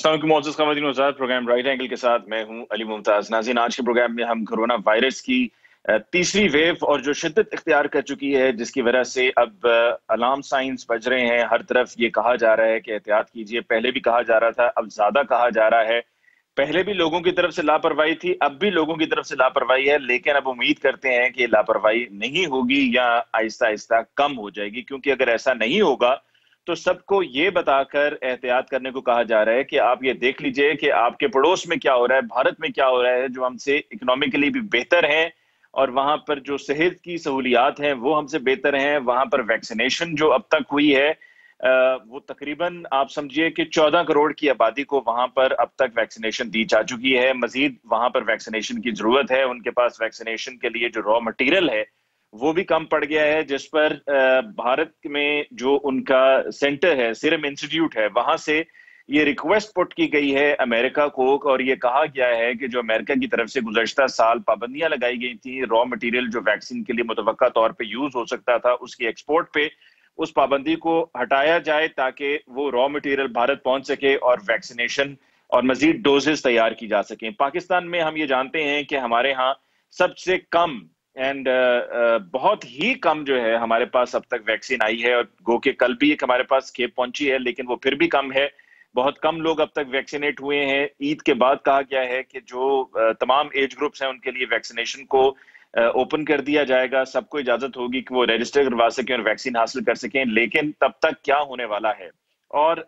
अस्सलाम वालेकुम मोअज़्ज़ज़ ख़वातीन व हज़रात, प्रोग्राम राइट एंगल के साथ मैं हूं अली मुमताज़। नाज़रीन, आज के प्रोग्राम में हम कोरोना वायरस की तीसरी वेव और जो शिद्दत इख्तियार कर चुकी है, जिसकी वजह से अब अलार्म साइंस बज रहे हैं। हर तरफ ये कहा जा रहा है कि एहतियात कीजिए। पहले भी कहा जा रहा था, अब ज्यादा कहा जा रहा है। पहले भी लोगों की तरफ से लापरवाही थी, अब भी लोगों की तरफ से लापरवाही है, लेकिन अब उम्मीद करते हैं कि लापरवाही नहीं होगी या आहिस्ता आहिस्ता कम हो जाएगी। क्योंकि अगर ऐसा नहीं होगा तो सबको ये बताकर एहतियात करने को कहा जा रहा है कि आप ये देख लीजिए कि आपके पड़ोस में क्या हो रहा है, भारत में क्या हो रहा है, जो हमसे इकोनॉमिकली भी बेहतर है और वहां पर जो सेहत की सहूलियात हैं वो हमसे बेहतर हैं। वहां पर वैक्सीनेशन जो अब तक हुई है वो तकरीबन आप समझिए कि 14 करोड़ की आबादी को वहां पर अब तक वैक्सीनेशन दी जा चुकी है। मजीद वहां पर वैक्सीनेशन की जरूरत है। उनके पास वैक्सीनेशन के लिए जो रॉ मटेरियल है वो भी कम पड़ गया है, जिस पर भारत में जो उनका सेंटर है, सीरम इंस्टीट्यूट है, वहां से ये रिक्वेस्ट पुट की गई है अमेरिका को और ये कहा गया है कि जो अमेरिका की तरफ से गुज़श्ता साल पाबंदियां लगाई गई थी रॉ मटेरियल जो वैक्सीन के लिए मुतवक्का तौर पे यूज हो सकता था उसकी एक्सपोर्ट पे, उस पाबंदी को हटाया जाए ताकि वो रॉ मटेरियल भारत पहुंच सके और वैक्सीनेशन और मजीद डोजेस तैयार की जा सकें। पाकिस्तान में हम ये जानते हैं कि हमारे यहाँ सबसे कम एंड बहुत ही कम जो है हमारे पास अब तक वैक्सीन आई है, और गो के कल भी एक हमारे पास खेप पहुंची है, लेकिन वो फिर भी कम है। बहुत कम लोग अब तक वैक्सीनेट हुए हैं। ईद के बाद कहा गया है कि जो तमाम एज ग्रुप्स हैं उनके लिए वैक्सीनेशन को ओपन कर दिया जाएगा। सबको इजाजत होगी कि वो रजिस्टर करवा सकें और वैक्सीन हासिल कर सकें। लेकिन तब तक क्या होने वाला है और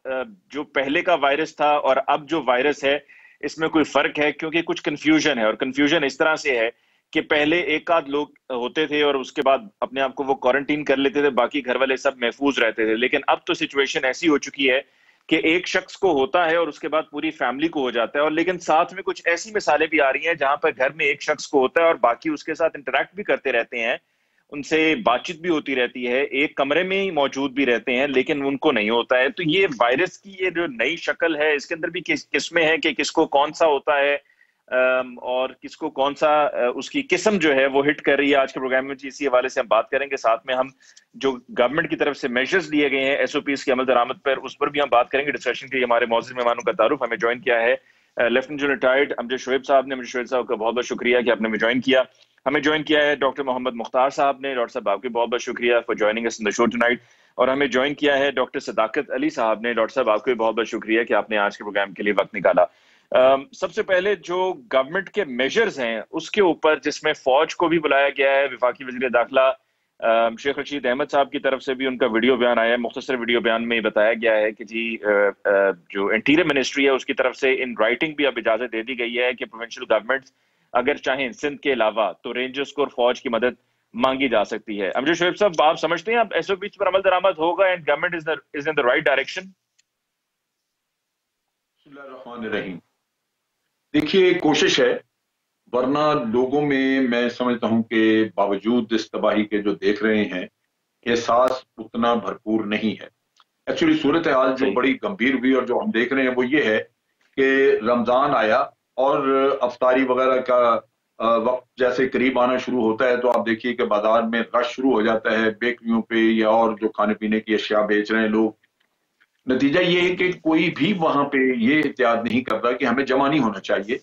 जो पहले का वायरस था और अब जो वायरस है इसमें कोई फर्क है? क्योंकि कुछ कंफ्यूजन है, और कंफ्यूजन इस तरह से है कि पहले एक आध लोग होते थे और उसके बाद अपने आप को वो क्वारंटीन कर लेते थे, बाकी घर वाले सब महफूज रहते थे। लेकिन अब तो सिचुएशन ऐसी हो चुकी है कि एक शख्स को होता है और उसके बाद पूरी फैमिली को हो जाता है। और लेकिन साथ में कुछ ऐसी मिसालें भी आ रही हैं जहां पर घर में एक शख्स को होता है और बाकी उसके साथ इंटरेक्ट भी करते रहते हैं, उनसे बातचीत भी होती रहती है, एक कमरे में ही मौजूद भी रहते हैं, लेकिन उनको नहीं होता है। तो ये वायरस की ये जो नई शक्ल है, इसके अंदर भी किस्में हैं कि किसको कौन सा होता है और किसको कौन सा उसकी किस्म जो है वो हिट कर रही है। आज के प्रोग्राम में इसी हवाले से हम बात करेंगे। साथ में हम जो गवर्नमेंट की तरफ से मेजर्स लिए गए हैं एसओपीज की अमल दरामद पर, उस पर भी हम बात करेंगे। डिस्कशन के लिए हमारे मौजूद मेहमानों का तारुफ हमें ज्वाइन किया है lieutenant general retired Amjad Shoaib साहब ने। अमजद शोएब साहब का बहुत बहुत शुक्रिया कि आपने हमें ज्वाइन किया। हमें ज्वाइन किया है डॉक्टर मोहम्मद मुख्तार साहब ने। डॉक्टर साहब आपके बहुत बहुत शुक्रिया for joining us in the show tonight. और हमें ज्वाइन किया है डॉक्टर सदाकत अली साहब ने। डॉक्टर साहब आपको भी बहुत बहुत शुक्रिया कि आपने आज के प्रोग्राम के लिए वक्त निकाला। सबसे पहले जो गवर्नमेंट के मेजर्स हैं उसके ऊपर, जिसमें फौज को भी बुलाया गया है, वफाकी वजीर दाखिला शेख रशीद अहमद साहब की तरफ से भी उनका वीडियो बयान आया है। मुख्तसर वीडियो बयान में बताया गया है कि जी जो इंटीरियर मिनिस्ट्री है उसकी तरफ से इन राइटिंग भी अब इजाजत दे दी गई है कि प्रोविंशियल गवर्नमेंट अगर चाहें सिंध के अलावा तो रेंजर्स को और फौज की मदद मांगी जा सकती है। अमजद शोएब साहब, आप समझते हैं अब एसओपी पर अमल दरामद होगा and government is in the right direction? देखिए, कोशिश है, वरना लोगों में मैं समझता हूं कि बावजूद इस तबाही के जो देख रहे हैं एहसास उतना भरपूर नहीं है। एक्चुअली सूरत हाल जो बड़ी गंभीर हुई और जो हम देख रहे हैं वो ये है कि रमजान आया और अफ्तारी वगैरह का वक्त जैसे करीब आना शुरू होता है तो आप देखिए कि बाजार में रश शुरू हो जाता है, बेकरियों पे या और जो खाने पीने की अशिया बेच रहे हैं लोग। नतीजा ये है कि कोई भी वहां पे ये एहतियात नहीं कर रहा कि हमें जमा नहीं होना चाहिए,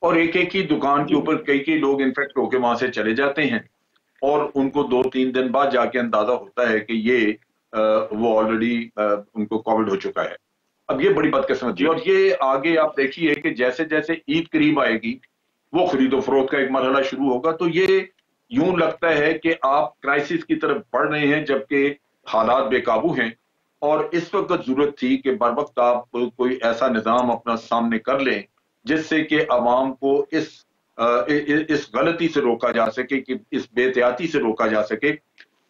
और एक एक ही दुकान के ऊपर कई कई लोग इन्फेक्ट होकर वहां से चले जाते हैं और उनको 2-3 दिन बाद जाके अंदाजा होता है कि ये वो ऑलरेडी उनको कोविड हो चुका है। अब ये बड़ी बदकिस्मती है। और ये आगे आप देखिए कि जैसे जैसे ईद करीब आएगी वो खरीदो फरोख्त का एक मरहला शुरू होगा, तो ये यूं लगता है कि आप क्राइसिस की तरफ बढ़ रहे हैं जबकि हालात बेकाबू हैं। और इस वक्त जरूरत थी कि बर वक्त आप कोई ऐसा निजाम अपना सामने कर लें जिससे कि अवाम को इस गलती से रोका जा सके, कि इस बेहतियाती से रोका जा सके।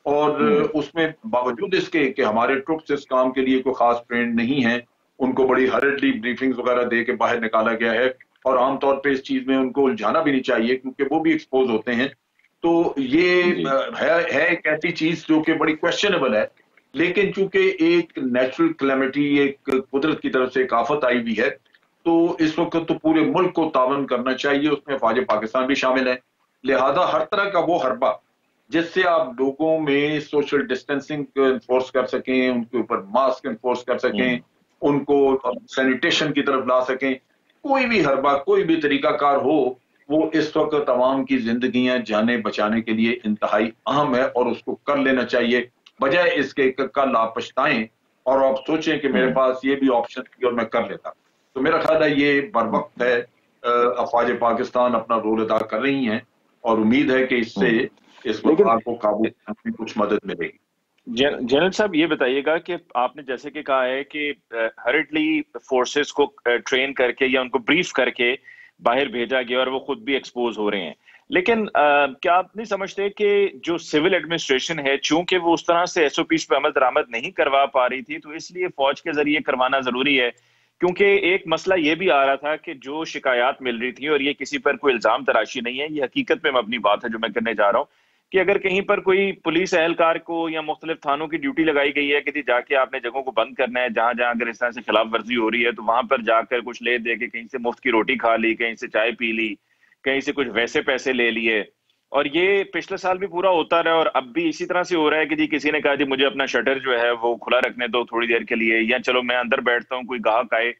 और उसमें बावजूद इसके कि हमारे ट्रुप्स इस काम के लिए कोई खास ट्रेंड नहीं है, उनको बड़ी हर्डली ब्रीफिंग्स वगैरह दे के बाहर निकाला गया है और आमतौर पे इस चीज में उनको उलझाना भी नहीं चाहिए क्योंकि वो भी एक्सपोज होते हैं। तो ये है एक ऐसी चीज जो कि बड़ी क्वेश्चनेबल है, लेकिन चूंकि एक नेचुरल क्लेमिटी, एक कुदरत की तरफ से एक आफत आई हुई है, तो इस वक्त तो पूरे मुल्क को तावन करना चाहिए, उसमें फौज पाकिस्तान भी शामिल है। लिहाजा हर तरह का वो हरबा जिससे आप लोगों में सोशल डिस्टेंसिंग इन्फोर्स कर सकें, उनके ऊपर मास्क इन्फोर्स कर सकें, उनको सैनिटेशन की तरफ ला सकें। कोई भी हरबा, कोई भी तरीकाकार हो, वो इस वक्त तमाम की जिंदगियां जाने बचाने के लिए इंतहाई अहम है और उसको कर लेना चाहिए, बजाय इसके कल आप पछताएं और आप सोचें कि मेरे पास ये भी ऑप्शन थी और मैं कर लेता। तो मेरा ख्याल है ये बर वक्त है, अफवाज पाकिस्तान अपना रोल अदा कर रही हैं और उम्मीद है कि इससे इस वबा को काबू करने में कुछ मदद मिलेगी। जनरल साहब, ये बताइएगा कि आपने जैसे कि कहा है कि हरिडली फोर्सेस को ट्रेन करके या उनको ब्रीफ करके बाहर भेजा गया और वो खुद भी एक्सपोज हो रहे हैं, लेकिन क्या आप नहीं समझते कि जो सिविल एडमिनिस्ट्रेशन है, चूंकि वो उस तरह से एसओपीज पे अमल दरामद नहीं करवा पा रही थी, तो इसलिए फौज के जरिए करवाना जरूरी है? क्योंकि एक मसला ये भी आ रहा था कि जो शिकायत मिल रही थी, और ये किसी पर कोई इल्जाम तराशी नहीं है, ये हकीकत में अपनी बात है जो मैं करने जा रहा हूँ, कि अगर कहीं पर कोई पुलिस एहलकार को या मुख्तलिफ थानों की ड्यूटी लगाई गई है कि जाके आपने जगहों को बंद करना है, जहां जहां अगर इस तरह से खिलाफ वर्जी हो रही है, तो वहां पर जाकर कुछ ले दे के कहीं से मुफ्त की रोटी खा ली, कहीं से चाय पी ली, कहीं से कुछ वैसे पैसे ले लिए, और ये पिछले साल भी पूरा होता रहा और अब भी इसी तरह से हो रहा है कि जी किसी ने कहा जी मुझे अपना शटर जो है वो खुला रखने दो थोड़ी देर के लिए, या चलो मैं अंदर बैठता हूँ, कोई ग्राहक आए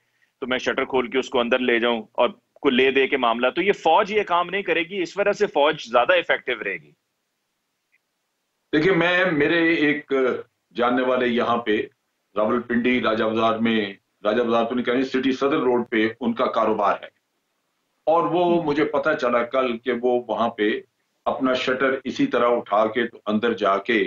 तो मैं शटर खोल के उसको अंदर ले जाऊं और को ले दे के मामला। तो ये फौज ये काम नहीं करेगी, इस वजह से फौज ज्यादा इफेक्टिव रहेगी। देखिए, मेरे एक जानने वाले यहाँ पे रावलपिंडी राजा बाजार तो नहीं कहनी, सिटी सदर रोड पे उनका कारोबार है और वो मुझे पता चला कल कि वो वहां पे अपना शटर इसी तरह उठा के तो अंदर जाके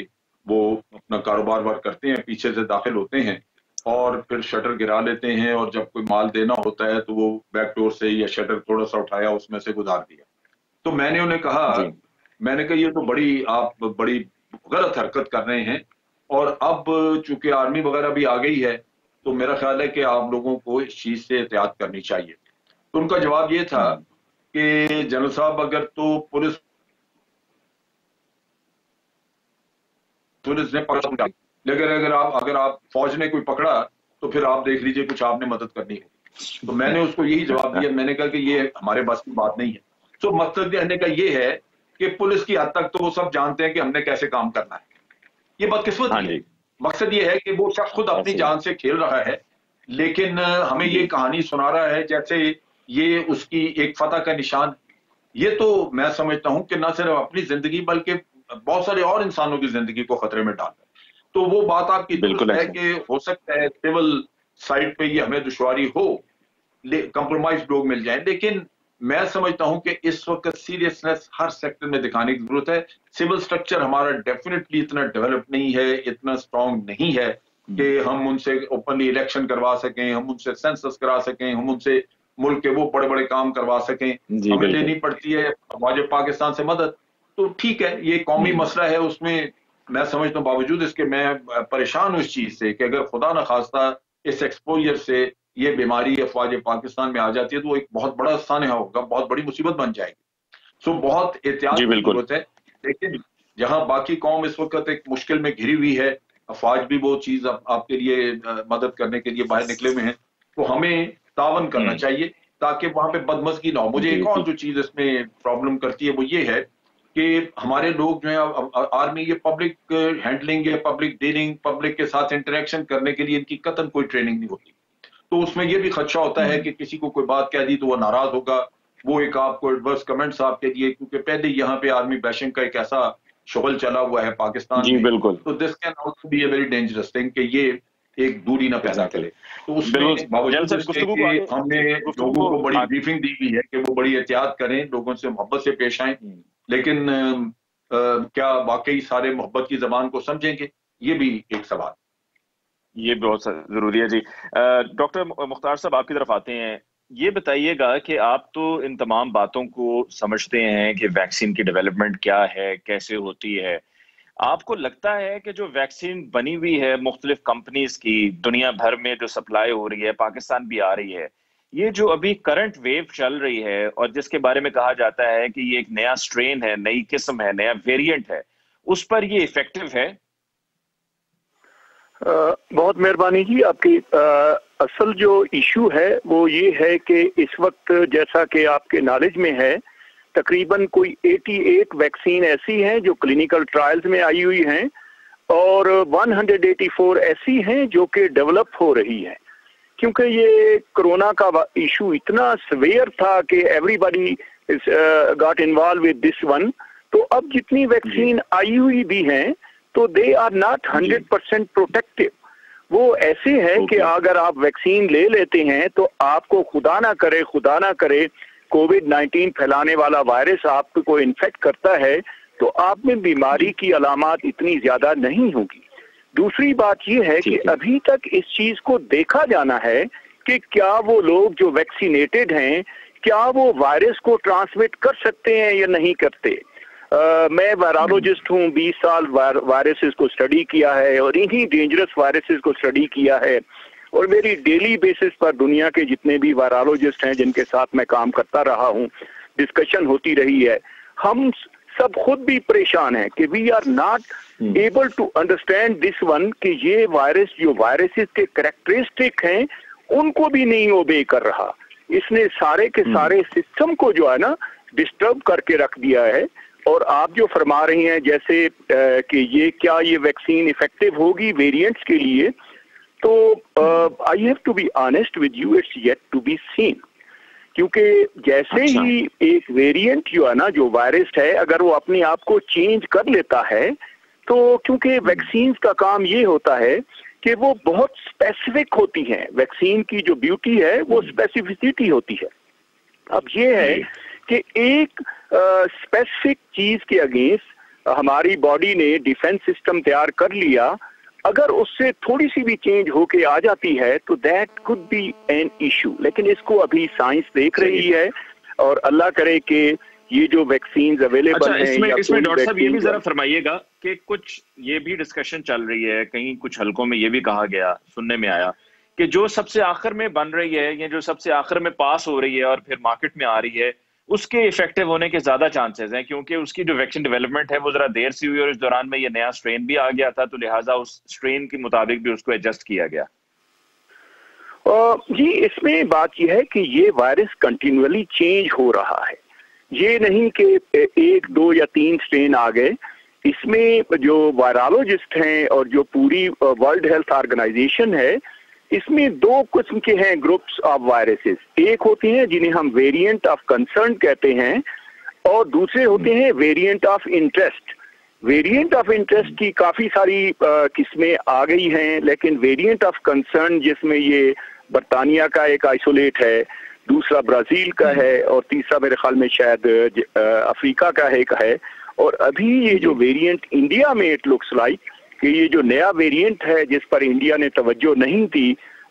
वो अपना कारोबार वार करते हैं, पीछे से दाखिल होते हैं और फिर शटर गिरा लेते हैं और जब कोई माल देना होता है तो वो बैक डोर से या शटर थोड़ा सा उठाया उसमें से गुजार दिया। तो मैंने उन्हें कहा, ये तो आप बड़ी गलत हरकत कर रहे हैं और अब चूंकि आर्मी वगैरह भी आ गई है तो मेरा ख्याल है कि आप लोगों को इस चीज से एहतियात करनी चाहिए। तो उनका जवाब ये था कि जनरल साहब, अगर तो पुलिस ने पकड़ा, लेकिन अगर आप फौज ने कोई पकड़ा तो फिर आप देख लीजिए कुछ आपने मदद करनी है। तो मैंने उसको यही जवाब दिया, मैंने कहा कि ये हमारे बस की बात नहीं है। तो मकसद कहने का ये है कि पुलिस की हद तक तो वो सब जानते हैं कि हमने कैसे काम करना है। ये बदकिस्मती है। मकसद ये है कि वो शख्स खुद अपनी जान से खेल रहा है, लेकिन हमें ये कहानी सुना रहा है जैसे ये उसकी एक फतह का निशान। ये तो मैं समझता हूं कि न सिर्फ अपनी जिंदगी बल्कि बहुत सारे और इंसानों की जिंदगी को खतरे में डाल है। तो वो बात आपकी दुरुस्त है कि हो सकता है सिविल साइड पे ये हमें दुश्वारी हो, कंप्रोमाइज लोग मिल जाएं, लेकिन मैं समझता हूं कि इस वक्त सीरियसनेस हर सेक्टर में दिखाने की जरूरत है। सिविल स्ट्रक्चर हमारा डेफिनेटली इतना डेवलप नहीं है, इतना स्ट्रांग नहीं है कि हम उनसे ओपनली इलेक्शन करवा सकें, हम उनसे सेंसस करा सकें, हम उनसे मुल्क के वो बड़े बड़े काम करवा सकें। हमें लेनी पड़ती है अफवाज पाकिस्तान से मदद, तो ठीक है, ये कौमी मसला है, उसमें मैं समझता हूँ बावजूद इसके मैं परेशान हूँ इस चीज से कि अगर खुदा न खास्ता इस एक्सपोजर से ये बीमारी अफवाज पाकिस्तान में आ जाती है तो वो एक बहुत बड़ा सानहा होगा, बहुत बड़ी मुसीबत बन जाएगी। सो बहुत एहतियात की जरूरत है। लेकिन जहां बाकी कौम इस वक्त एक मुश्किल में घिरी हुई है, अफवाज भी वो चीज आपके लिए मदद करने के लिए बाहर निकले हुए हैं, तो हमें तावन करना चाहिए ताकि वहां पे बदमज़गी ना हो। मुझे एक और जो चीज इसमें प्रॉब्लम करती है वो ये है कि हमारे लोग जो है आर्मी ये पब्लिक हैंडलिंग या पब्लिक डीलिंग, पब्लिक के साथ इंटरेक्शन करने के लिए इनकी कतई कोई ट्रेनिंग नहीं होती। तो उसमें यह भी खदशा होता है कि किसी को कोई बात कह दी तो वो नाराज होगा, वो एक आपको एडवर्स कमेंट्स आपके लिए, क्योंकि पहले यहाँ पे आर्मी बैशिंग का एक ऐसा शुगल चला हुआ है पाकिस्तान में। बिल्कुल। तो this can also be a very dangerous thing कि ये एक दूरी ना पैदा करे। तो उसमें बावजूद हमने लोगों को बड़ी ब्रीफिंग दी हुई है कि वो बड़ी एहतियात करें, लोगों से मोहब्बत से पेश आए, लेकिन क्या वाकई सारे मोहब्बत की जबान को समझेंगे, ये भी एक सवाल। ये बहुत जरूरी है जी। डॉक्टर मुख्तार साहब, आपकी तरफ आते हैं। ये बताइएगा कि आप तो इन तमाम बातों को समझते हैं कि वैक्सीन की डेवलपमेंट क्या है, कैसे होती है। आपको लगता है कि जो वैक्सीन बनी हुई है मुख्तलिफ कंपनीज की, दुनिया भर में जो सप्लाई हो रही है, पाकिस्तान भी आ रही है, ये जो अभी करंट वेव चल रही है और जिसके बारे में कहा जाता है कि ये एक नया स्ट्रेन है, नई किस्म है, नया वेरिएंट है, उस पर ये इफेक्टिव है? बहुत मेहरबानी जी आपकी। असल जो इशू है वो ये है कि इस वक्त जैसा कि आपके नॉलेज में है, तकरीबन कोई 88 वैक्सीन ऐसी हैं जो क्लिनिकल ट्रायल्स में आई हुई हैं और 184 ऐसी हैं जो कि डेवलप हो रही हैं। क्योंकि ये कोरोना का इशू इतना सवेयर था कि everybody got involve with this one. तो अब जितनी वैक्सीन आई हुई भी हैं तो दे आर नॉट 100% प्रोटेक्टिव। वो ऐसे है कि अगर आप वैक्सीन ले लेते हैं तो आपको खुदा ना करे कोविड-19 फैलाने वाला वायरस आपको इन्फेक्ट करता है तो आप में बीमारी की अलामत इतनी ज्यादा नहीं होगी। दूसरी बात यह है कि अभी तक इस चीज को देखा जाना है कि क्या वो लोग जो वैक्सीनेटेड हैं क्या वो वायरस को ट्रांसमिट कर सकते हैं या नहीं करते। मैं वायरोलॉजिस्ट हूँ, 20 साल वायरसेस को स्टडी किया है और इन्हीं डेंजरस वायरसेस को स्टडी किया है और मेरी डेली बेसिस पर दुनिया के जितने भी वायरोलॉजिस्ट हैं जिनके साथ मैं काम करता रहा हूँ डिस्कशन होती रही है। हम सब खुद भी परेशान हैं कि we are not able to understand this one कि ये वायरस जो वायरसेस के कैरेक्टरिस्टिक हैं उनको भी नहीं ओबे कर रहा। इसने सारे के सारे सिस्टम को जो है ना डिस्टर्ब करके रख दिया है। और आप जो फरमा रही हैं जैसे कि ये वैक्सीन इफेक्टिव होगी वेरिएंट्स के लिए, तो I have to be honest with you, it's yet to be seen. क्योंकि जैसे ही एक वेरिएंट जो है ना जो वायरस है अगर वो अपने आप को चेंज कर लेता है तो क्योंकि वैक्सीन का काम ये होता है कि वो बहुत स्पेसिफिक होती हैं। वैक्सीन की जो ब्यूटी है वो स्पेसिफिसिटी होती है। अब ये है कि एक स्पेसिफिक चीज के अगेंस्ट हमारी बॉडी ने डिफेंस सिस्टम तैयार कर लिया, अगर उससे थोड़ी सी भी चेंज होके आ जाती है तो that could be an issue. लेकिन इसको अभी साइंस देख रही है और अल्लाह करे कि ये जो वैक्सीन अवेलेबल हैं इसमें डॉक्टर साहब ये भी जरा फरमाइएगा कि कुछ ये भी डिस्कशन चल रही है, कहीं कुछ हलकों में ये भी कहा गया, सुनने में आया कि जो सबसे आखिर में बन रही है या जो सबसे आखिर में पास हो रही है और फिर मार्केट में आ रही है उसके इफेक्टिव होने के ज्यादा चांसेस हैं, क्योंकि उसकी जो वैक्सीन डेवलपमेंट है वो जरा देर से हुई और इस दौरान में ये नया स्ट्रेन भी आ गया था, तो लिहाजा उस स्ट्रेन के मुताबिक भी उसको एडजस्ट किया गया। जी, इसमें बात यह है कि ये वायरस कंटिन्यूअली चेंज हो रहा है। ये नहीं कि 1, 2 या 3 स्ट्रेन आ गए। इसमें जो वायरोलॉजिस्ट हैं और जो पूरी वर्ल्ड हेल्थ ऑर्गेनाइजेशन है इसमें 2 किस्म के हैं ग्रुप्स ऑफ वायरसेस। एक होते हैं जिन्हें हम वेरिएंट ऑफ कंसर्न कहते हैं और दूसरे होते हैं variant of interest. Variant of interest की काफी सारी किस्में आ गई हैं, लेकिन वेरिएंट ऑफ कंसर्न जिसमें ये बरतानिया का एक आइसोलेट है, दूसरा ब्राजील का है और तीसरा मेरे ख्याल में शायद अफ्रीका का एक है। और अभी ये जो वेरिएंट इंडिया में इट लुक्स लाइक कि ये जो नया वेरिएंट है जिस पर इंडिया ने तवज्जो नहीं दी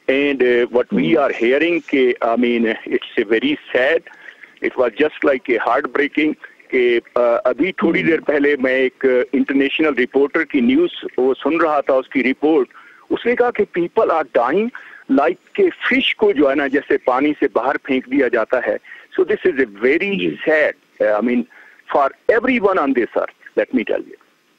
and what we are hearing के I mean it's a very sad, it was just like a heart breaking कि अभी थोड़ी देर पहले मैं एक इंटरनेशनल रिपोर्टर की न्यूज वो सुन रहा था, उसकी रिपोर्ट, उसने कहा कि पीपल आर डाइंग लाइक के फिश को जो है ना जैसे पानी से बाहर फेंक दिया जाता है। So this is a very sad I mean for everyone on this earth, let me tell you.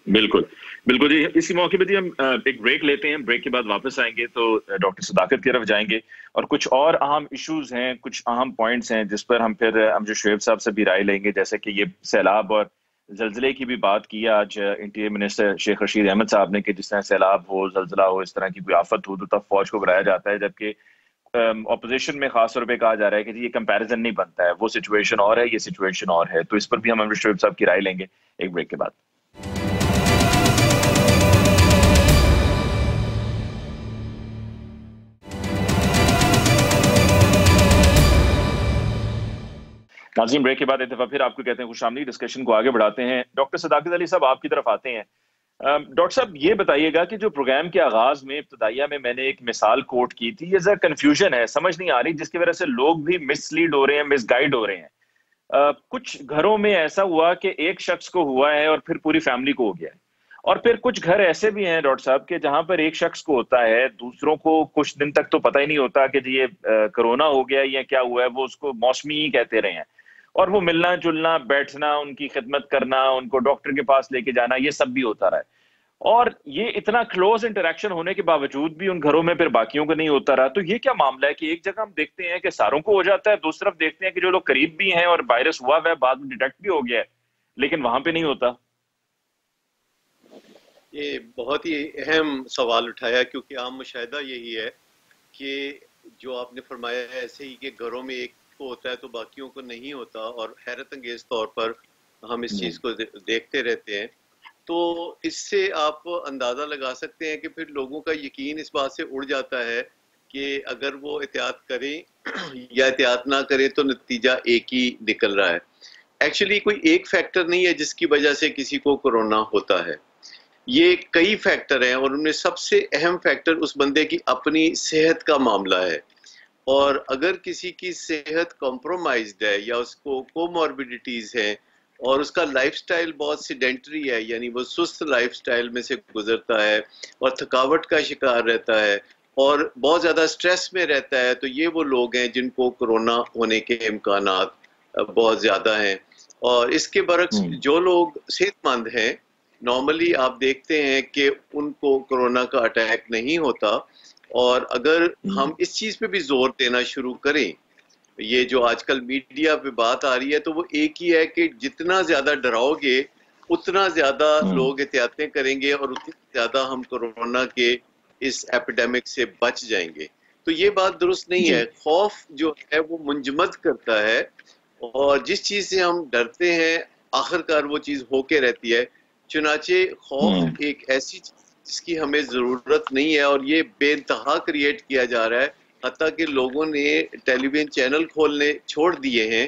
बिल्कुल बिल्कुल जी। इसी मौके पे हम एक ब्रेक लेते हैं, ब्रेक के बाद वापस आएंगे तो डॉक्टर सदाकत की तरफ जाएंगे और कुछ और अहम इश्यूज हैं, कुछ अहम पॉइंट्स हैं जिस पर हम फिर जो शुएब साहब से भी राय लेंगे, जैसे कि ये सैलाब और जल्जले की भी बात की आज इंटीरियर मिनिस्टर शेख रशीद अहमद साहब ने कि जिस तरह सैलाब हो, जल्जला हो, इस तरह की कोई आफत हो तो तब फौज को बुलाया जाता है, जबकि ऑपोजिशन में खास तौर पे कहा जा रहा है कि ये कंपैरिजन नहीं बनता है, वो सिचुएशन और है, ये सिचुएशन और है। तो इस पर भी हम शुएब साहब की राय लेंगे एक ब्रेक के बाद। नाज़रीन, ब्रेक के बाद एक दफा फिर आपको कहते हैं खुशामदीद। डिस्कशन को आगे बढ़ाते हैं। डॉक्टर सदाकत अली साहब आपकी तरफ आते हैं। डॉक्टर साहब ये बताइएगा कि जो प्रोग्राम के आगाज में इब्तदाइया में मैंने एक मिसाल कोट की थी, ये जरा कंफ्यूजन है, समझ नहीं आ रही, जिसकी वजह से लोग भी मिसलीड हो रहे हैं, मिसगाइड हो रहे हैं। कुछ घरों में ऐसा हुआ कि एक शख्स को हुआ है और फिर पूरी फैमिली को हो गया है, और फिर कुछ घर ऐसे भी हैं डॉक्टर साहब के जहां पर एक शख्स को होता है, दूसरों को कुछ दिन तक तो पता ही नहीं होता कि ये कोरोना हो गया या क्या हुआ है, वो उसको मौसमी ही कहते रहे हैं, और वो मिलना जुलना, बैठना, उनकी खिदमत करना, उनको डॉक्टर के पास लेके जाना, ये सब भी होता रहा है। और ये इतना क्लोज इंटरेक्शन होने के बावजूद भी उन घरों में फिर बाकियों को नहीं होता रहा। तो ये क्या मामला है कि एक जगह हम देखते हैं कि सारों को हो जाता है, दूसरी तरफ देखते हैं कि जो लोग करीब भी हैं और वायरस हुआ है, बाद में डिटेक्ट भी हो गया है, लेकिन वहां पे नहीं होता। ये बहुत ही अहम सवाल उठाया, क्योंकि आम मुशाहिदा यही है कि जो आपने फरमाया है ऐसे ही कि घरों में एक को होता है तो बाकियों को नहीं होता, और हैरत अंगेज तौर पर हम इस चीज़ को देखते रहते हैं। तो इससे आप अंदाज़ा लगा सकते हैं कि फिर लोगों का यकीन इस बात से उड़ जाता है कि अगर वो एहतियात करें या एहतियात ना करें तो नतीजा एक ही निकल रहा है। एक्चुअली कोई एक फैक्टर नहीं है जिसकी वजह से किसी को कोरोना होता है, ये कई फैक्टर हैं, और उनमें सबसे अहम फैक्टर उस बंदे की अपनी सेहत का मामला है। और अगर किसी की सेहत कॉम्प्रोमाइज्ड है या उसको कोमॉर्बिडिटीज है और उसका लाइफस्टाइल बहुत सीडेंटरी है, यानी वो सुस्त लाइफस्टाइल में से गुजरता है और थकावट का शिकार रहता है और बहुत ज़्यादा स्ट्रेस में रहता है, तो ये वो लोग हैं जिनको कोरोना होने के इम्कानात बहुत ज़्यादा हैं। और इसके बरक्स जो लोग सेहतमंद हैं, नॉर्मली आप देखते हैं कि उनको कोरोना का अटैक नहीं होता। और अगर हम इस चीज़ पे भी जोर देना शुरू करें, ये जो आजकल मीडिया पे बात आ रही है, तो वो एक ही है कि जितना ज़्यादा डराओगे उतना ज़्यादा लोग एहतियातें करेंगे और उतनी ज़्यादा हम कोरोना के इस एपिडेमिक से बच जाएंगे। तो ये बात दुरुस्त नहीं है। खौफ जो है वो मुंजमद करता है, और जिस चीज़ से हम डरते हैं आखिरकार वो चीज़ होके रहती है। चुनाचे खौफ एक ऐसी चीज़ जिसकी हमें ज़रूरत नहीं है, और ये बेइंतहा क्रिएट किया जा रहा है। हत्ता कि लोगों ने टेलीविज़न चैनल खोलने छोड़ दिए हैं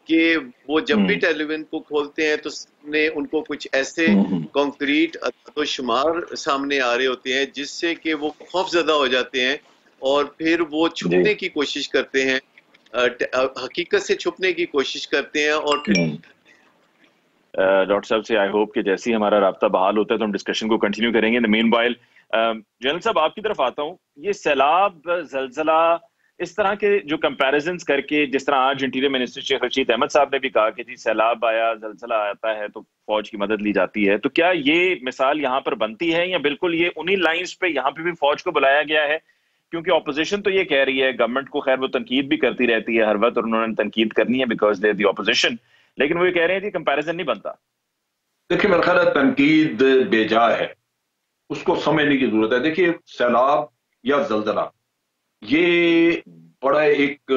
कि वो जब भी टेलीविज़न को खोलते हैं तो सामने उनको कुछ ऐसे कॉन्क्रीट तो शुमार सामने आ रहे होते हैं जिससे कि वो खौफज़दा हो जाते हैं और फिर वो छुपने की कोशिश करते हैं, हकीकत से छुपने की कोशिश करते हैं। और फिर डॉक्टर साहब से आई होप कि जैसे ही हमारा राब्ता बहाल होता है तो हम डिस्कशन को कंटिन्यू करेंगे। इन द मीनवाइल जनरल साहब आपकी तरफ आता हूँ। ये सैलाब, जलजला, इस तरह के जो कंपैरिजन्स करके, जिस तरह आज इंटीरियर मिनिस्टर शेख रशीद अहमद साहब ने भी कहा कि जी सैलाब आया, जलजला आता है तो फौज की मदद ली जाती है, तो क्या ये मिसाल यहाँ पर बनती है या बिल्कुल ये उन्हीं लाइंस पे यहाँ पे भी फौज को बुलाया गया है? क्योंकि ऑपोजिशन तो ये कह रही है, गवर्नमेंट को खैर वो तनकीद भी करती रहती है हर वक्त, और उन्होंने तनकीद करनी है बिकॉज दे द ऑपोजिशन, लेकिन वो ये कह रहे हैं कि कंपैरिजन नहीं बनता। देखिए मेरा ख्याल है तनकीद बेजा है, उसको समझने की जरूरत है। देखिए सैलाब या जलजला ये बड़ा एक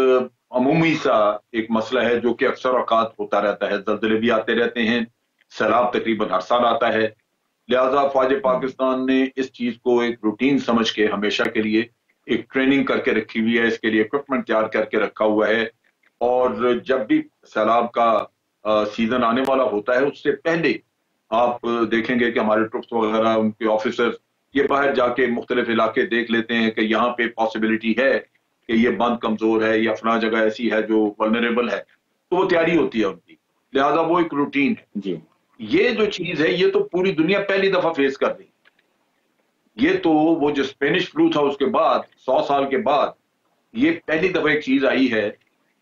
अमूमी सा एक मसला है जो कि अक्सर औकात होता रहता है। जलजले भी आते रहते हैं, सैलाब तकरीबन हर साल आता है। लिहाजा फौज पाकिस्तान ने इस चीज को एक रूटीन समझ के हमेशा के लिए एक ट्रेनिंग करके रखी हुई है, इसके लिए इक्विपमेंट तैयार करके रखा हुआ है। और जब भी सैलाब का सीजन आने वाला होता है उससे पहले आप देखेंगे कि हमारे ट्रुप्स वगैरह, उनके ऑफिसर्स ये बाहर जाके मुख्तलिफ इलाके देख लेते हैं कि यहाँ पे पॉसिबिलिटी है कि ये बंद कमजोर है या फला जगह ऐसी है जो वल्नरेबल है, तो वो तैयारी होती है उनकी। लिहाजा वो एक रूटीन है जी। ये जो चीज है ये तो पूरी दुनिया पहली दफा फेस कर रही। ये तो वो जो स्पेनिश फ्लू था उसके बाद 100 साल के बाद ये पहली दफा एक चीज आई है।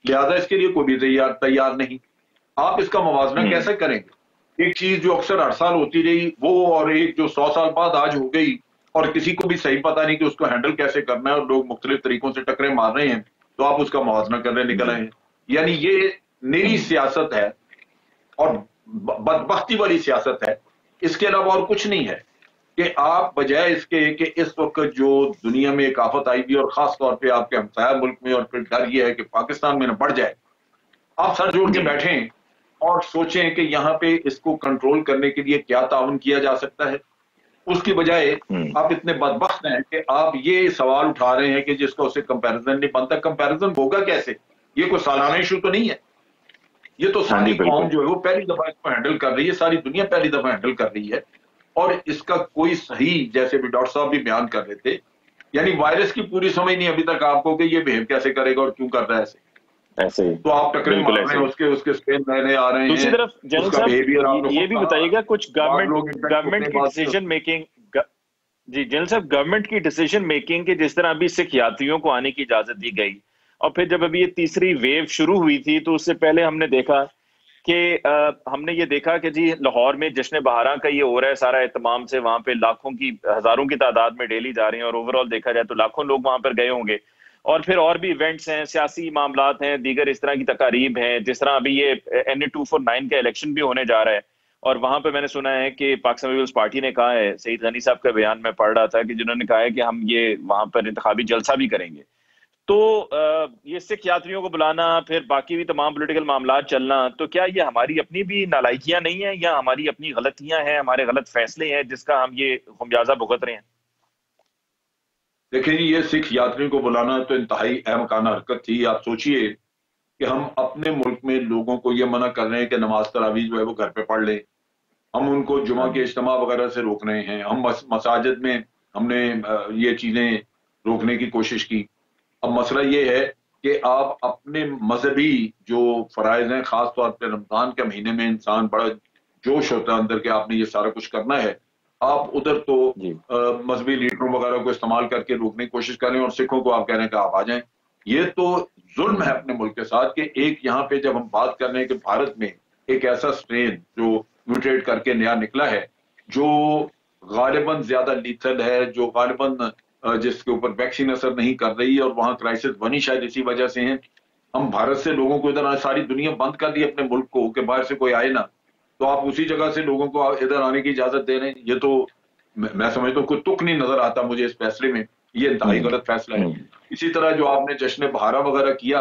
लिहाजा इसके लिए कोई भी तैयार नहीं। आप इसका मुवाजना कैसे करेंगे? एक चीज जो अक्सर हर साल होती रही वो, और एक जो 100 साल बाद आज हो गई और किसी को भी सही पता नहीं कि उसको हैंडल कैसे करना है, और लोग मुख्तलिफ तरीकों से टकरे मार रहे हैं, तो आप उसका मुवाजना करने निकल आए हैं। यानी ये निरी सियासत है और बदबख्ती वाली सियासत है, इसके अलावा और कुछ नहीं है। कि आप बजाय इसके कि इस वक्त जो दुनिया में एक आफत आई हुई और खास तौर पे आपके हमसाया मुल्क में, और फिर डर ये है कि पाकिस्तान में न बढ़ जाए, आप सर जोड़ के बैठें और सोचें कि यहाँ पे इसको कंट्रोल करने के लिए क्या ताउन किया जा सकता है। उसकी बजाय आप इतने बदबख्त हैं कि आप ये सवाल उठा रहे हैं कि जिसका उससे कंपैरिजन नहीं बनता। कंपैरिजन होगा कैसे? ये कोई सालाना इशू तो नहीं है। ये तो सारी कौम जो है वो पहली दफा इसको हैंडल कर रही है, सारी दुनिया पहली दफा हैंडल कर रही है, और इसका कोई सही, जैसे भी डॉक्टर साहब भी बयान कर रहे थे, यानी वायरस की पूरी समझ नहीं अभी तक आपको कि ये बिहेव कैसे करेगा और क्यों कर रहा है ऐसे। तो आप टकरे मार रहे हैं, उसके स्पेन नए आ रहे हैं। दूसरी तरफ जनरल साहब ये भी बताइएगा, कुछ गवर्नमेंट की डिसीजन मेकिंग, जी जनरल साहब, गवर्नमेंट की डिसीजन मेकिंग के जिस तरह अभी सिख यात्रियों को आने की इजाजत दी गई, और फिर जब अभी ये तीसरी वेव शुरू हुई थी तो उससे पहले हमने देखा कि हमने ये देखा कि जी लाहौर में जश्न बहारा का ये हो रहा है सारा एहतमाम से, वहां पे लाखों की, हजारों की तादाद में डेली जा रहे हैं, और ओवरऑल देखा जाए तो लाखों लोग वहां पर गए होंगे। और फिर और भी इवेंट्स हैं, सियासी मामलात हैं, दीगर इस तरह की तकारीब हैं, जिस तरह अभी ये NA-249 का इलेक्शन भी होने जा रहा है, और वहां पर मैंने सुना है कि पाकिस्तान पीपल्स पार्टी ने कहा है, सईद गनी साहब का बयान मैं पढ़ रहा था कि जिन्होंने कहा है कि हम ये वहां पर इंतखाबी जलसा भी करेंगे। तो ये सिख यात्रियों को बुलाना, फिर बाकी भी तमाम पॉलिटिकल मामला चलना, तो क्या ये हमारी अपनी भी नालायकियां नहीं है या हमारी अपनी गलतियां हैं, हमारे गलत फैसले हैं जिसका हम ये खमियाजा भुगत रहे हैं? देखिए जी, ये सिख यात्रियों को बुलाना तो इंतहाई अहमकाना हरकत थी। आप सोचिए कि हम अपने मुल्क में लोगों को ये मना कर रहे हैं कि नमाज तरावी जो है वो घर पे पढ़ ले, हम उनको जुमा के इज्तिमा वगैरह से रोक रहे हैं, हम मसाजिद में हमने ये चीजें रोकने की कोशिश की। अब मसला ये है कि आप अपने मजहबी जो फराइज हैं, खास तौर पर रमजान के महीने में इंसान बड़ा जोश होता है अंदर के आपने ये सारा कुछ करना है, आप उधर तो मजहबी लीडरों वगैरह को इस्तेमाल करके रोकने की कोशिश कर रहे हैं और सिखों को आप कह रहे हैं कि आप आ जाएं। ये तो जुल्म है अपने मुल्क के साथ कि एक यहाँ पे जब हम बात कर रहे हैं कि भारत में एक ऐसा स्ट्रेन जो म्यूटेट करके नया निकला है, जो गालिबन ज्यादा लीथल है, जो गालिबन जिसके ऊपर वैक्सीन असर नहीं कर रही है, और वहां क्राइसिस बनी शायद इसी वजह से है। हम भारत से लोगों को इधर, सारी दुनिया बंद कर दी अपने मुल्क को कि बाहर से कोई आए ना, तो आप उसी जगह से लोगों को इधर आने की इजाजत दे रहे हैं। ये तो मैं समझता हूँ कोई तुक नहीं नजर आता मुझे इस फैसले में, ये इंतहाई गलत फैसला है। इसी तरह जो आपने जश्न बहारा वगैरह किया,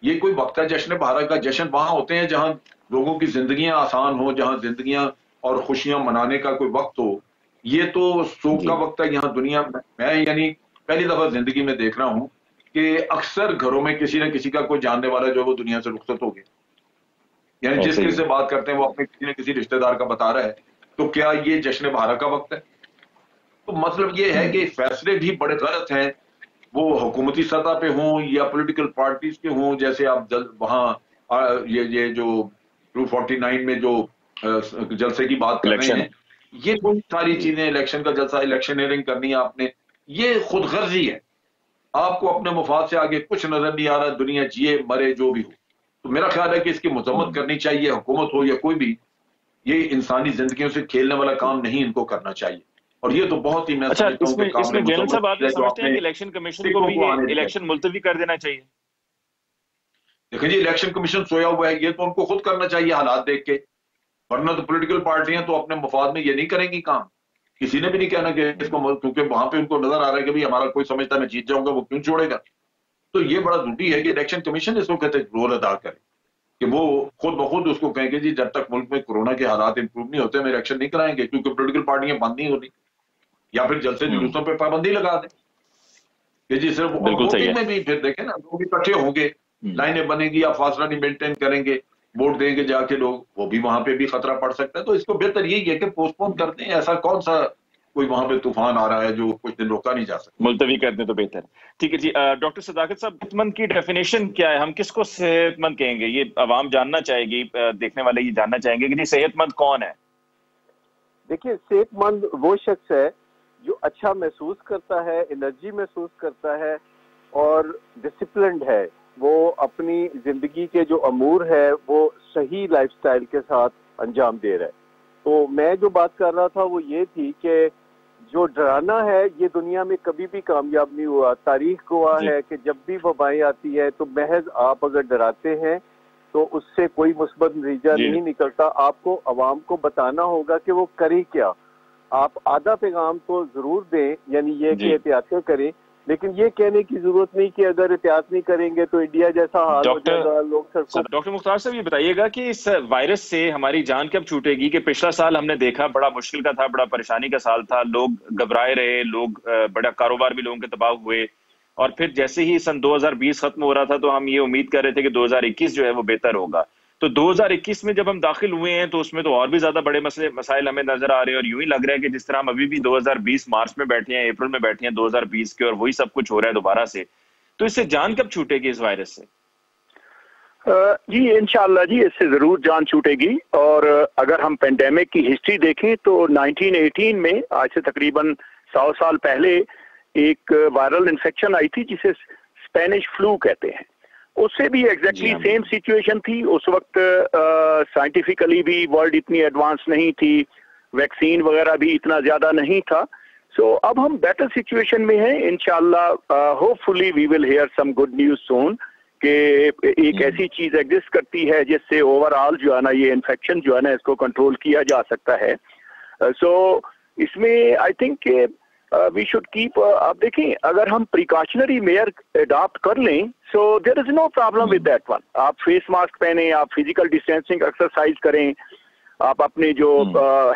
ये कोई वक्त है जश्न बहारा का? जश्न वहां होते हैं जहां लोगों की जिंदगियां आसान हो, जहां जिंदगियां और खुशियां मनाने का कोई वक्त हो। ये तो शोक का वक्त है। यहाँ दुनिया मैं यानी पहली दफा जिंदगी में देख रहा हूँ कि अक्सर घरों में किसी न किसी का कोई जानने वाला जो है वो दुनिया से रुखसत हो गया। यानी जिस किसी से बात करते हैं वो अपने किसी न किसी रिश्तेदार का बता रहा है। तो क्या ये जश्न बहारा का वक्त है? तो मतलब ये है कि फैसले भी बड़े गलत हैं, वो हुकूमती सतह पे हों या पॉलिटिकल पार्टीज के हों। जैसे आप वहां ये जो 249 में जो जलसे की बात कर रहे हैं, ये बहुत सारी चीजें, इलेक्शन का जलसा, इलेक्शनियरिंग करनी है आपने, ये खुदगर्जी है। आपको अपने मुफाद से आगे कुछ नजर नहीं आ रहा, दुनिया जिए मरे जो भी हो। तो मेरा ख्याल है कि इसकी मजम्मत करनी चाहिए, हुकूमत हो या कोई भी। ये इंसानी जिंदगियों से खेलने वाला काम नहीं इनको करना चाहिए। और ये तो बहुत ही, मैं समझता हूं कि इसमें जनरल साहब आप समझते हैं कि इलेक्शन कमीशन को भी इलेक्शन मुलतवी कर देना चाहिए? देखिए जी, इलेक्शन कमीशन सोया हुआ है, ये तो उनको खुद करना चाहिए हालात देख के, वरना तो पॉलिटिकल पार्टियां तो अपने मफाद में ये नहीं करेंगी काम। किसी ने भी नहीं कहना कि इसको, क्योंकि वहां पे उनको नजर आ रहा है कि भाई हमारा कोई समझता मैं जीत जाऊंगा, वो क्यों छोड़ेगा। तो ये बड़ा जरूरी है कि इलेक्शन कमीशन इसको कहते रोल अदा करे, कि वो खुद ब खुद उसको कहेंगे जी जब तक मुल्क में कोरोना के हालात इंप्रूव नहीं होते हम इलेक्शन नहीं कराएंगे, क्योंकि पॉलिटिकल पार्टियां बंद नहीं होती। या फिर जलसे जुलूसों पे पाबंदी लगा दें कि जी सिर्फ वोटिंग में भी फिर देखें ना, लोग इकट्ठे होंगे, लाइनें बनेगी, आप फासला नहीं मेंटेन करेंगे, वोट देंगे जाके लोग, वो भी वहां पे भी खतरा पड़ सकता है। तो इसको बेहतर यही है कि पोस्टपोन कर दें। ऐसा कौन सा कोई वहां पे तूफान आ रहा है जो कुछ दिन रोका नहीं जा सकता? मुलतवी कर दें तो बेहतर। ठीक है जी। डॉक्टर सदाकत साहब, सेहतमंद की डेफिनेशन क्या है? हम किसको सेहतमंद कहेंगे? ये अवाम जानना चाहेगी, देखने वाले ये जानना चाहेंगे कि जी सेहतमंद कौन है? देखिए, सेहतमंद वो शख्स है जो अच्छा महसूस करता है, एनर्जी महसूस करता है और डिसिप्लिन्ड है। वो अपनी जिंदगी के जो अमूर है वो सही लाइफस्टाइल के साथ अंजाम दे रहा है। तो मैं जो बात कर रहा था वो ये थी कि जो डराना है ये दुनिया में कभी भी कामयाब नहीं हुआ। तारीख गवाह है कि जब भी वबाएं आती है तो महज आप अगर डराते हैं तो उससे कोई मुस्बत नतीजा नहीं निकलता। आपको अवाम को बताना होगा कि वो करे क्या। आप आधा पैगाम तो जरूर दें, यानी ये कि एहतियात करें, लेकिन ये कहने की जरूरत नहीं कि अगर एहतियात नहीं करेंगे तो इंडिया जैसा हाल हो जाएगा। लोग डॉक्टर मुख्तार साहब ये बताइएगा कि इस वायरस से हमारी जान कब छूटेगी? कि पिछला साल हमने देखा बड़ा मुश्किल का था, बड़ा परेशानी का साल था, लोग घबराए रहे, लोग बड़ा कारोबार भी लोगों के तबाह हुए, और फिर जैसे ही सन 2020 खत्म हो रहा था तो हम ये उम्मीद कर रहे थे कि 2021 जो है वो बेहतर होगा। तो 2021 में जब हम दाखिल हुए हैं तो उसमें तो और भी ज्यादा बड़े मसाइल हमें नजर आ रहे हैं, और यूं ही लग रहा है कि जिस तरह हम अभी भी 2020 मार्च में बैठे हैं, अप्रैल में बैठे हैं 2020 के, और वही सब कुछ हो रहा है दोबारा से। तो इससे जान कब छूटेगी इस वायरस से? जी इंशाअल्लाह जी, इससे जरूर जान छूटेगी। और अगर हम पेंडेमिक की हिस्ट्री देखें तो 1918 में, आज से तकरीबन 100 साल पहले, एक वायरल इन्फेक्शन आई थी जिसे स्पेनिश फ्लू कहते हैं। उससे भी एग्जैक्टली सेम सिचुएशन थी। उस वक्त साइंटिफिकली भी वर्ल्ड इतनी एडवांस नहीं थी, वैक्सीन वगैरह भी इतना ज्यादा नहीं था। सो अब हम बेटर सिचुएशन में हैं इंशाअल्लाह। Hopefully we will hear some good news soon कि एक ऐसी चीज एग्जिस्ट करती है जिससे ओवरऑल जो है ना ये इन्फेक्शन जो है ना इसको कंट्रोल किया जा सकता है। सो इसमें I think we should keep, आप देखें अगर हम प्रिकॉशनरी मेयर अडॉप्ट कर लें, so there is no problem with that one. आप फेस मास्क पहने, आप फिजिकल डिस्टेंसिंग एक्सरसाइज करें, आप अपने जो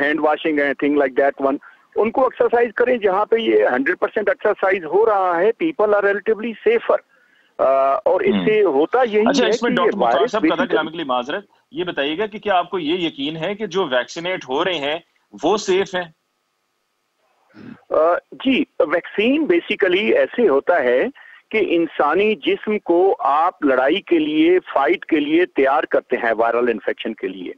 हैंड वॉशिंग है, थिंग लाइक दैट वन, उनको एक्सरसाइज करें। जहाँ पे ये 100% एक्सरसाइज हो रहा है, पीपल आर रिलेटिवली सेफर, और इससे होता यही अच्छा, है इसमें कि डॉक्टर मुख्तार साहब basically, कलाम के लिए माजरत, ये बताइएगा कि क्या आपको ये यकीन है कि जो वैक्सीनेट हो रहे हैं वो सेफ हैं? जी, वैक्सीन बेसिकली ऐसे होता है कि इंसानी जिस्म को आप लड़ाई के लिए, फाइट के लिए तैयार करते हैं वायरल इन्फेक्शन के लिए।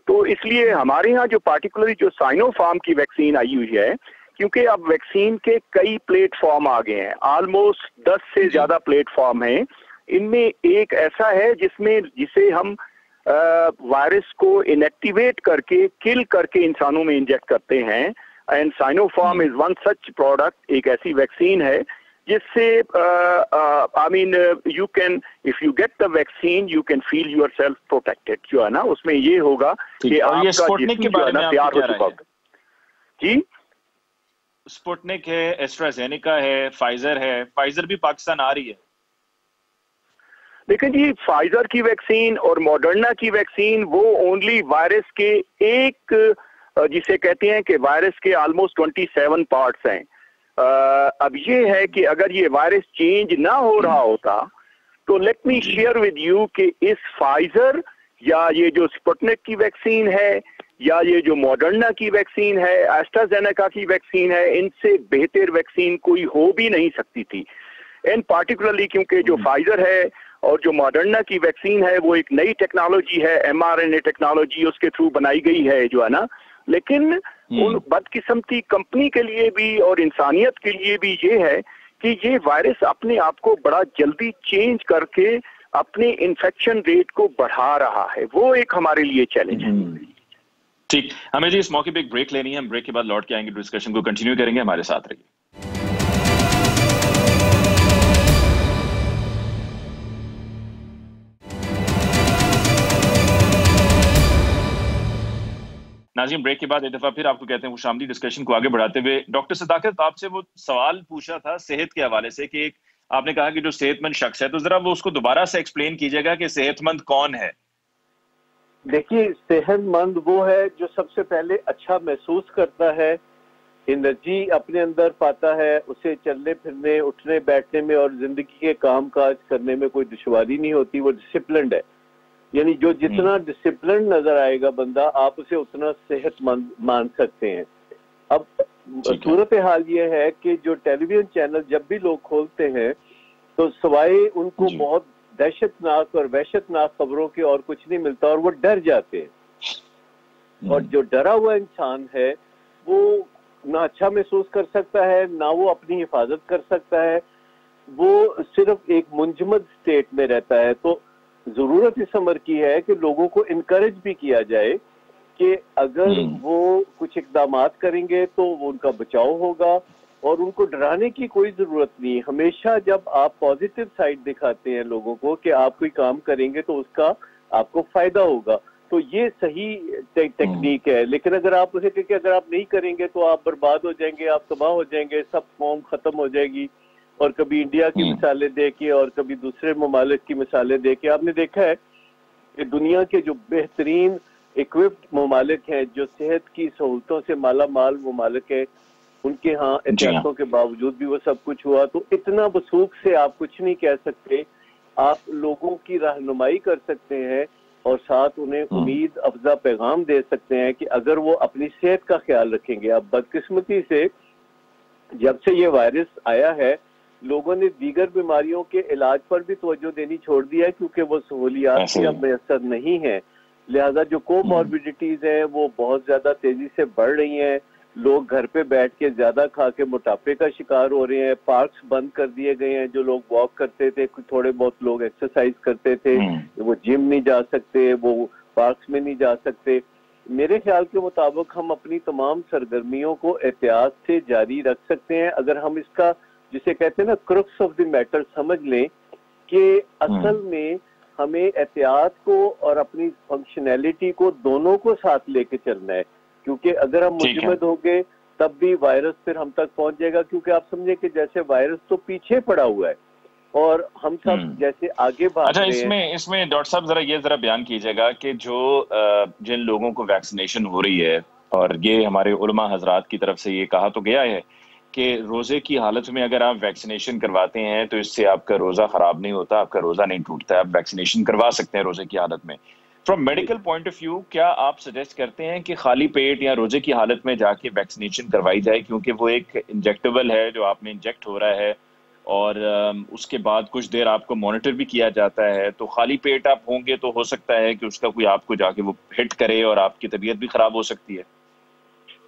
तो इसलिए हमारे यहाँ जो पार्टिकुलरली जो साइनोफार्म की वैक्सीन आई हुई है, क्योंकि अब वैक्सीन के कई प्लेटफॉर्म आ गए हैं, ऑलमोस्ट 10 से ज्यादा प्लेटफॉर्म हैं। इनमें एक ऐसा है जिसे हम वायरस को इनएक्टिवेट करके, किल करके इंसानों में इंजेक्ट करते हैं, and Sinopharm is one such product. एक ऐसी वैक्सीन है जिससे I mean you can, if you get the vaccine you can feel yourself protected, जो है ना, उसमें ये होगा कि आपका जिस्म जो है ना तैयार हो चुका होगा। जी, स्पुतनिक है, एस्ट्राजेनेका है, फाइजर है, फाइजर भी पाकिस्तान आ रही है। लेकिन जी, फाइजर की वैक्सीन और मॉडर्ना की वैक्सीन वो ओनली वायरस के एक, जिसे कहते हैं कि वायरस के ऑलमोस्ट 27 पार्ट्स हैं। अब ये है कि अगर ये वायरस चेंज ना हो रहा होता तो let me share with you कि इस फाइजर या ये जो स्पुतनिक की वैक्सीन है या ये जो मॉडर्ना की वैक्सीन है, एस्ट्राजेनेका की वैक्सीन है, इनसे बेहतर वैक्सीन कोई हो भी नहीं सकती थी। एंड पार्टिकुलरली क्योंकि जो फाइजर है और जो मॉडर्ना की वैक्सीन है वो एक नई टेक्नोलॉजी है, mRNA टेक्नोलॉजी उसके थ्रू बनाई गई है, जो है ना। लेकिन उन बदकिस्मती कंपनी के लिए भी और इंसानियत के लिए भी ये है कि ये वायरस अपने आप को बड़ा जल्दी चेंज करके अपने इन्फेक्शन रेट को बढ़ा रहा है। वो एक हमारे लिए चैलेंज है। ठीक, हमें जी इस मौके पे एक ब्रेक लेनी है। हम ब्रेक के बाद लौट के आएंगे, डिस्कशन को कंटिन्यू करेंगे। हमारे साथ रहिए। नाज़रीन, ब्रेक के बाद एक दफा फिर आपको कहते हैं खुशामदीद। डिस्कशन को आगे बढ़ाते हुए डॉक्टर सदाकत, आपसे वो सवाल पूछा था सेहत के हवाले से कि एक आपने कहा कि जो सेहतमंद शख्स है, तो जरा वो उसको दोबारा से एक्सप्लेन कीजिएगा कि सेहतमंद कौन है। देखिए, सेहतमंद वो है जो सबसे पहले अच्छा महसूस करता है, एनर्जी अपने अंदर पाता है, उसे चलने फिरने, उठने बैठने में और जिंदगी के काम काज करने में कोई दुश्वारी नहीं होती, वो डिसिप्लिन्ड है। यानी जो जितना डिसिप्लिन नजर आएगा बंदा, आप उसे उतना सेहतमंद मान सकते हैं। अब सूरत हाल ये है कि जो टेलीविजन चैनल जब भी लोग खोलते हैं तो सवाए उनको बहुत दहशतनाक और वहशतनाक खबरों के और कुछ नहीं मिलता और वो डर जाते हैं। और जो डरा हुआ इंसान है वो ना अच्छा महसूस कर सकता है, ना वो अपनी हिफाजत कर सकता है, वो सिर्फ एक मुंजमद स्टेट में रहता है। तो जरूरत इस अमर की है कि लोगों को इनकरेज भी किया जाए कि अगर वो कुछ इकदामात करेंगे तो वो उनका बचाव होगा और उनको डराने की कोई जरूरत नहीं। हमेशा जब आप पॉजिटिव साइड दिखाते हैं लोगों को कि आप कोई काम करेंगे तो उसका आपको फायदा होगा, तो ये सही टेक्निक है। लेकिन अगर आप उसे कहें कि अगर आप नहीं करेंगे तो आप बर्बाद हो जाएंगे, आप तबाह हो जाएंगे, सब कौम खत्म हो जाएगी, और कभी इंडिया की मिसालें दे के और कभी दूसरे ममालिक की मिसालें दे के आपने देखा है कि दुनिया के जो बेहतरीन इक्विप्ड ममालिक हैं, जो सेहत की सहूलतों से माला माल ममालिक है, उनके यहाँ एहतियातों के बावजूद भी वो सब कुछ हुआ। तो इतना वसूख से आप कुछ नहीं कह सकते, आप लोगों की रहनुमाई कर सकते हैं और साथ उन्हें उम्मीद अफजा पैगाम दे सकते हैं कि अगर वो अपनी सेहत का ख्याल रखेंगे। अब बदकिस्मती से जब से ये वायरस आया है, लोगों ने दीगर बीमारियों के इलाज पर भी तवज्जो देनी छोड़ दिया है क्योंकि वो सहूलियात भी अब मैसर नहीं है। लिहाजा जो कोमॉर्बिडिटीज हैं वो बहुत ज्यादा तेजी से बढ़ रही हैं। लोग घर पे बैठ के ज्यादा खा के मोटापे का शिकार हो रहे हैं। पार्क्स बंद कर दिए गए हैं। जो लोग वॉक करते थे, थोड़े बहुत लोग एक्सरसाइज करते थे, वो जिम नहीं जा सकते, वो पार्क्स में नहीं जा सकते। मेरे ख्याल के मुताबिक हम अपनी तमाम सरगर्मियों को एहतियात से जारी रख सकते हैं अगर हम इसका, जिसे कहते हैं ना, क्रुक्स ऑफ द मैटर समझ लें कि असल में हमें एहतियात को और अपनी फंक्शनैलिटी को दोनों को साथ लेके चलना है। क्योंकि अगर हम मुजमद हो गए तब भी वायरस फिर हम तक पहुंच जाएगा, क्योंकि आप समझे कि जैसे वायरस तो पीछे पड़ा हुआ है और हम सब जैसे आगे भाग अच्छा, रहे हैं। इसमें डॉक्टर साहब जरा बयान कीजिएगा कि जो जिन लोगों को वैक्सीनेशन हो रही है, और ये हमारे उलमा हजरात की तरफ से ये कहा तो गया है कि रोजे की हालत में अगर आप वैक्सीनेशन करवाते हैं तो इससे आपका रोजा खराब नहीं होता, आपका रोजा नहीं टूटता, आप वैक्सीनेशन करवा सकते हैं रोजे की हालत में। From medical point of view क्या आप सजेस्ट करते हैं कि खाली पेट या रोजे की हालत में जाके वैक्सीनेशन करवाई जाए, क्योंकि वो एक इंजेक्टेबल है जो आप में इंजेक्ट हो रहा है और उसके बाद कुछ देर आपको मॉनिटर भी किया जाता है, तो खाली पेट आप होंगे तो हो सकता है कि उसका कोई आपको जाके वो हिट करे और आपकी तबीयत भी खराब हो सकती है।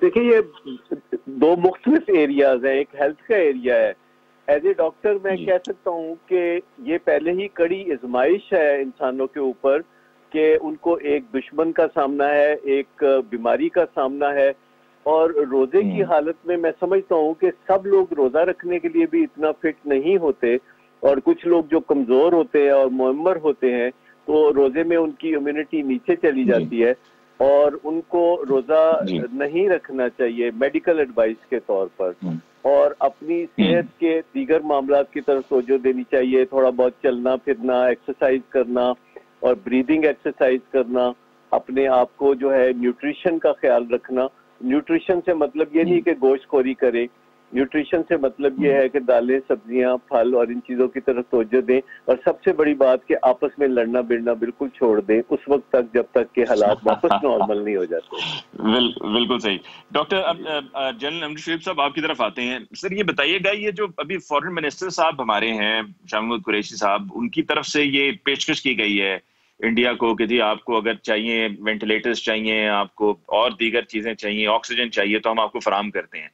देखिए, ये दो मुख्तलिफ एरियाज है, एक हेल्थ का एरिया है। एज ए डॉक्टर मैं कह सकता हूँ कि ये पहले ही कड़ी आजमाइश है इंसानों के ऊपर कि उनको एक दुश्मन का सामना है, एक बीमारी का सामना है। और रोजे की हालत में मैं समझता हूँ कि सब लोग रोजा रखने के लिए भी इतना फिट नहीं होते, और कुछ लोग जो कमजोर होते हैं और मुअम्मर होते हैं तो रोजे में उनकी इम्यूनिटी नीचे चली जाती है और उनको रोजा नहीं रखना चाहिए मेडिकल एडवाइस के तौर पर, और अपनी सेहत के दीगर मामलात की तरफ तवज्जो देनी चाहिए। थोड़ा बहुत चलना फिरना, एक्सरसाइज करना और ब्रीदिंग एक्सरसाइज करना, अपने आप को जो है न्यूट्रिशन का ख्याल रखना। न्यूट्रिशन से मतलब ये नहीं कि गोश्तखोरी करे, न्यूट्रिशन से मतलब ये है कि दालें, सब्जियां, फल और इन चीजों की तरफ तवज्जो दें। और सबसे बड़ी बात कि आपस में लड़ना भिड़ना बिल्कुल छोड़ दें उस वक्त तक जब तक के हालात वापस नॉर्मल नहीं हो जाते। बिल्कुल सही। डॉक्टर, अब जनरल अमजद शरीफ साहब आपकी तरफ आते हैं। सर ये बताइएगा, ये जो अभी फॉरेन मिनिस्टर साहब हमारे हैं शाह महमूद कुरैशी साहब, उनकी तरफ से ये पेशकश की गई है इंडिया को कि जी आपको अगर चाहिए वेंटिलेटर्स चाहिए, आपको और दीगर चीजें चाहिए, ऑक्सीजन चाहिए, तो हम आपको फराहम करते हैं।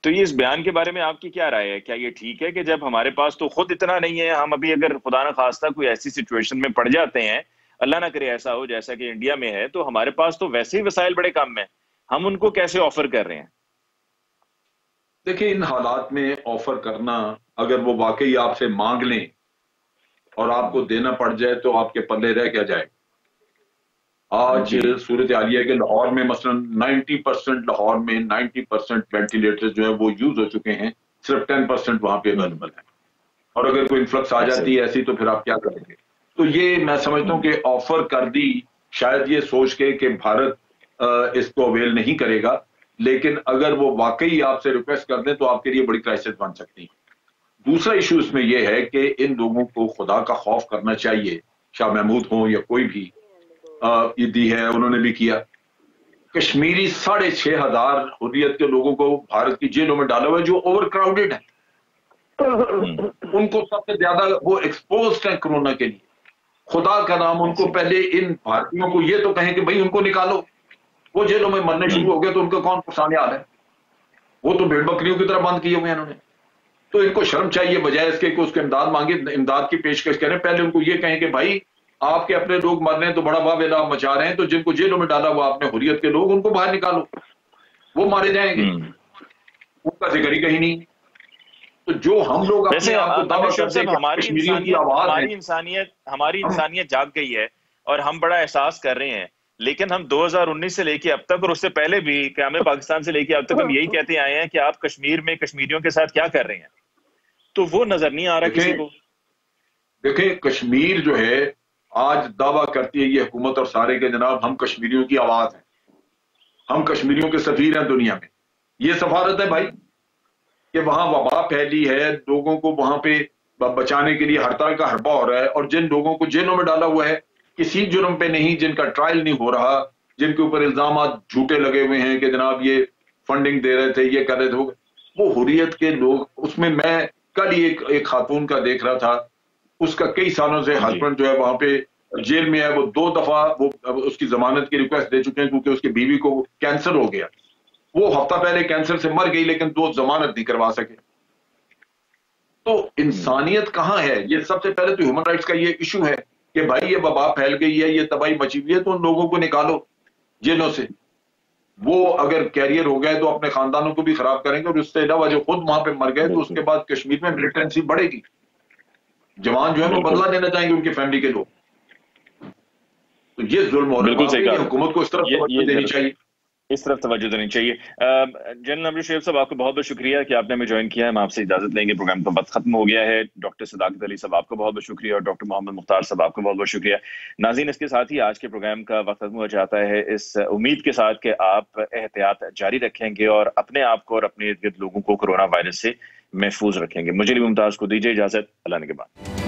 तो ये इस बयान के बारे में आपकी क्या राय है? क्या ये ठीक है कि जब हमारे पास तो खुद इतना नहीं है, हम अभी अगर खुदा न खास्ता कोई ऐसी सिचुएशन में पड़ जाते हैं, अल्लाह ना करे ऐसा हो जैसा कि इंडिया में है, तो हमारे पास तो वैसे ही वसाइल बड़े कम है, हम उनको कैसे ऑफर कर रहे हैं? देखिए, इन हालात में ऑफर करना, अगर वो वाकई आपसे मांग लें और आपको देना पड़ जाए तो आपके पल्ले रह क्या जाए। आज सूरत हाल है कि लाहौर में मसलन 90% लाहौर में 90% वेंटिलेटर जो है वो यूज हो चुके हैं, सिर्फ 10% वहां पे अवेलेबल है। और अगर कोई इन्फ्लक्स आ जाती है ऐसी तो फिर आप क्या करेंगे? तो ये मैं समझता हूँ कि ऑफर कर दी शायद ये सोच के कि भारत इसको अवेल नहीं करेगा, लेकिन अगर वो वाकई आपसे रिक्वेस्ट कर दें तो आपके लिए बड़ी क्राइसिस बन सकती है। दूसरा इशू इसमें यह है कि इन लोगों को खुदा का खौफ करना चाहिए, शाह महमूद हो या कोई भी, ईदी है उन्होंने भी किया। कश्मीरी 6,500 हुर्रियत के लोगों को भारत की जेलों में डाला हुआ है जो ओवर क्राउडेड है। उनको सबसे ज्यादा वो एक्सपोज्ड है कोरोना के लिए। खुदा का नाम, उनको पहले इन भारतीयों को ये तो कहें कि भाई उनको निकालो, वो जेलों में मरने शुरू हो गए तो उनका कौन परेशान हाल है? वो तो भेड़ बकरियों की तरह बंद किए हुए हैं इन्होंने। तो इनको शर्म चाहिए, बजाय इसके कि उसको इमदाद मांगे, इमदाद की पेशकश करें, पहले उनको ये कहें कि भाई आपके अपने लोग मर रहे हैं तो बड़ा वावेला मचा रहे हैं, तो जिनको जेलों में डाला हुआ आपने हुर्रियत के लोग, उनको बाहर निकालो, वो मारे जाएंगे, उनका जिक्र ही कहीं नहीं। तो जो हम लोग अपने आप को दावा करते हैं हमारी इंसानियत जाग गई है और हम बड़ा एहसास कर रहे हैं, लेकिन हम 2019 से लेके अब तक और उससे पहले भी क़याम पाकिस्तान से लेके अब तक हम यही कहते आए हैं कि आप कश्मीर में कश्मीरियों के साथ क्या कर रहे हैं, तो वो नजर नहीं आ रहा किसी को। देखिए, कश्मीर जो है आज दावा करती है ये हुकूमत और सारे के जनाब हम कश्मीरियों की आवाज है, हम कश्मीरियों के सफीर हैं दुनिया में। ये सफारत है भाई कि वहां वबा फैली है, लोगों को वहां पे बचाने के लिए हर तरह का हरबा हो रहा है, और जिन लोगों को जेलों में डाला हुआ है किसी जुर्म पे नहीं, जिनका ट्रायल नहीं हो रहा, जिनके ऊपर इल्जाम झूठे लगे हुए हैं कि जनाब ये फंडिंग दे रहे थे, ये कर रहे थे, वो हुर्रियत के लोग। उसमें मैं कल ही एक खातून का देख रहा था, उसका कई सालों से हस्बैंड जो है वहां पे जेल में है, वो 2 दफा वो उसकी जमानत की रिक्वेस्ट दे चुके हैं क्योंकि उसकी बीवी को कैंसर हो गया। वो हफ्ता पहले कैंसर से मर गई लेकिन 2 जमानत नहीं करवा सके। तो इंसानियत कहां है? ये सबसे पहले तो ह्यूमन राइट्स का ये इशू है कि भाई ये वबा फैल गई है, ये तबाही मची हुई है, तो उन लोगों को निकालो जेलों से। वो अगर कैरियर हो गए तो अपने खानदानों को भी खराब करेंगे, और उससे अलावा जो खुद वहां पे मर गए तो उसके बाद कश्मीर में मिलिटेंसी बढ़ेगी, जवान जो है वो बदला लेना चाहेंगे उनकी फैमिली के लोग। तो ये जुल्म हो रहा है, हुकूमत को इस तरफ देनी चाहिए। इस तरफ तवज्जो देनी चाहिए। जनरल अमजद शेख साहब, आपको बहुत बहुत शुक्रिया कि आपने हमें ज्वाइन किया है। हम आपसे इजाजत लेंगे, प्रोग्राम तो वक्त खत्म हो गया है। डॉक्टर सदाकत अली साहब, आपको बहुत बहुत शुक्रिया, और डॉक्टर मोहम्मद मुख्तार साहब, आपको बहुत बहुत शुक्रिया। नाज़रीन, इसके साथ ही आज के प्रोग्राम का वक्त खत्म हो जाता है, इस उम्मीद के साथ कि आप एहतियात जारी रखेंगे और अपने आप को और अपने इर्द गिर्द लोगों को कोरोना वायरस से महफूज रखेंगे। मुझे मुमताज को दीजिए इजाजत। अल्लाह ने के बाद।